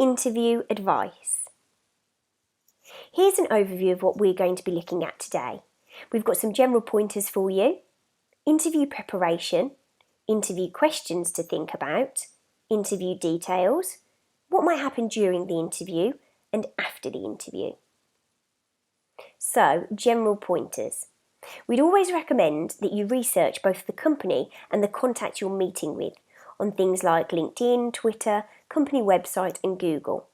Interview advice. Here's an overview of what we're going to be looking at today. We've got some general pointers for you, interview preparation, interview questions to think about, interview details, what might happen during the interview and after the interview. So, general pointers. We'd always recommend that you research both the company and the contact you're meeting with on things like LinkedIn, Twitter, company website and Google.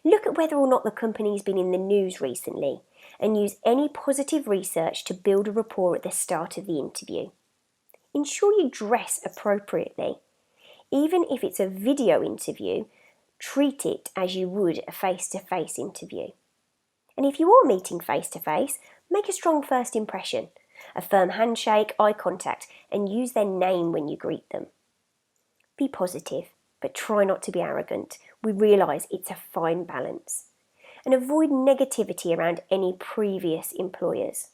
Look at whether or not the company's been in the news recently and use any positive research to build a rapport at the start of the interview. Ensure you dress appropriately. Even if it's a video interview, treat it as you would a face-to-face interview. And if you are meeting face-to-face, make a strong first impression, a firm handshake, eye contact, and use their name when you greet them. Be positive, but try not to be arrogant. We realise it's a fine balance. And avoid negativity around any previous employers.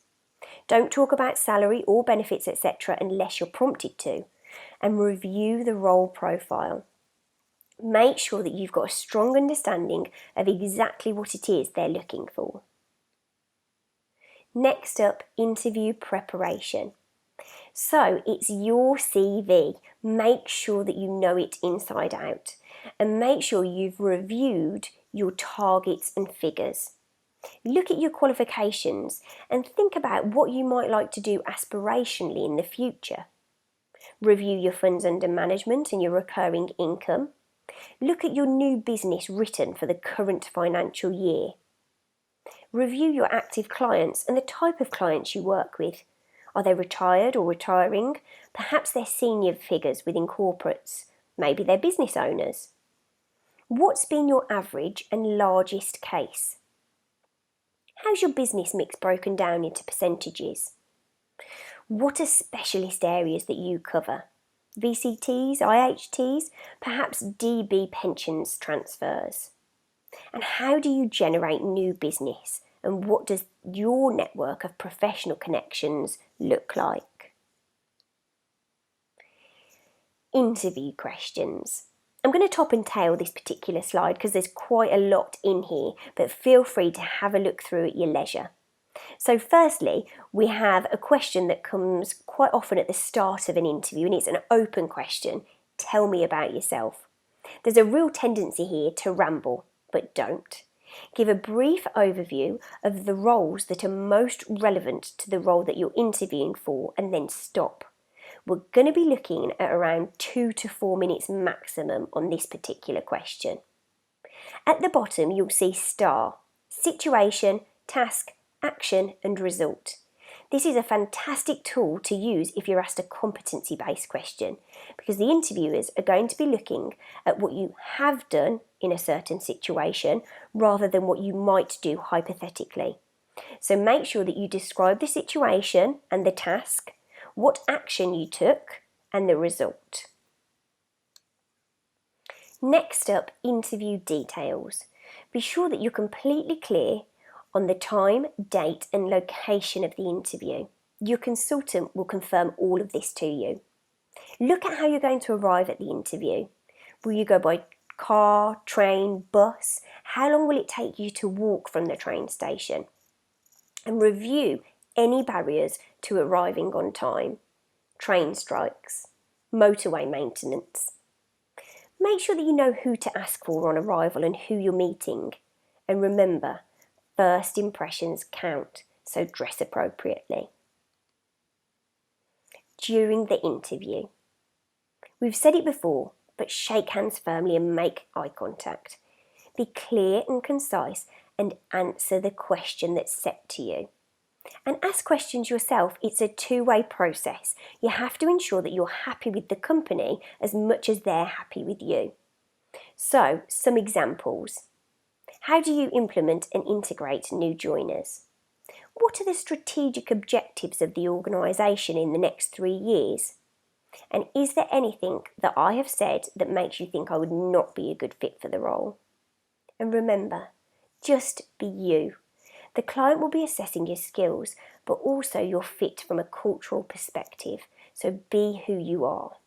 Don't talk about salary or benefits, etc. unless you're prompted to. And review the role profile. Make sure that you've got a strong understanding of exactly what it is they're looking for. Next up, interview preparation. So it's your CV. Make sure that you know it inside out and make sure you've reviewed your targets and figures. Look at your qualifications and think about what you might like to do aspirationally in the future. Review your funds under management and your recurring income. Look at your new business written for the current financial year. Review your active clients and the type of clients you work with. Are they retired or retiring? Perhaps they're senior figures within corporates. Maybe they're business owners. What's been your average and largest case? How's your business mix broken down into percentages? What are specialist areas that you cover? VCTs, IHTs, perhaps DB pensions transfers? And how do you generate new business? And what does your network of professional connections look like? Interview questions. I'm going to top and tail this particular slide because there's quite a lot in here, but feel free to have a look through at your leisure. So firstly, we have a question that comes quite often at the start of an interview, and it's an open question. Tell me about yourself. There's a real tendency here to ramble, but don't. Give a brief overview of the roles that are most relevant to the role that you're interviewing for and then stop. We're going to be looking at around 2 to 4 minutes maximum on this particular question. At the bottom you'll see STAR, situation, task, action and result. This is a fantastic tool to use if you're asked a competency-based question because the interviewers are going to be looking at what you have done in a certain situation rather than what you might do hypothetically. So make sure that you describe the situation and the task, what action you took and the result. Next up, interview details. Be sure that you're completely clear on the time, date and location of the interview. Your consultant will confirm all of this to you. Look at how you're going to arrive at the interview. Will you go by car, train, bus? How long will it take you to walk from the train station? And review any barriers to arriving on time. Train strikes, motorway maintenance. Make sure that you know who to ask for on arrival and who you're meeting. And remember, first impressions count, so dress appropriately. During the interview. We've said it before, but shake hands firmly and make eye contact. Be clear and concise and answer the question that's set to you. And ask questions yourself. It's a two-way process. You have to ensure that you're happy with the company as much as they're happy with you. So, some examples. How do you implement and integrate new joiners? What are the strategic objectives of the organisation in the next 3 years? And is there anything that I have said that makes you think I would not be a good fit for the role? And remember, just be you. The client will be assessing your skills, but also your fit from a cultural perspective. So be who you are.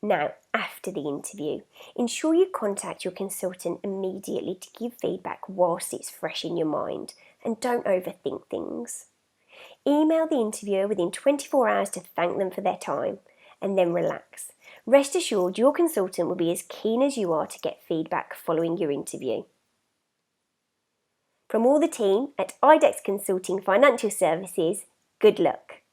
Now, after after the interview. Ensure you contact your consultant immediately to give feedback whilst it's fresh in your mind, and don't overthink things. Email the interviewer within 24 hours to thank them for their time, and then relax. Rest assured your consultant will be as keen as you are to get feedback following your interview. From all the team at IDEX Consulting Financial Services, good luck.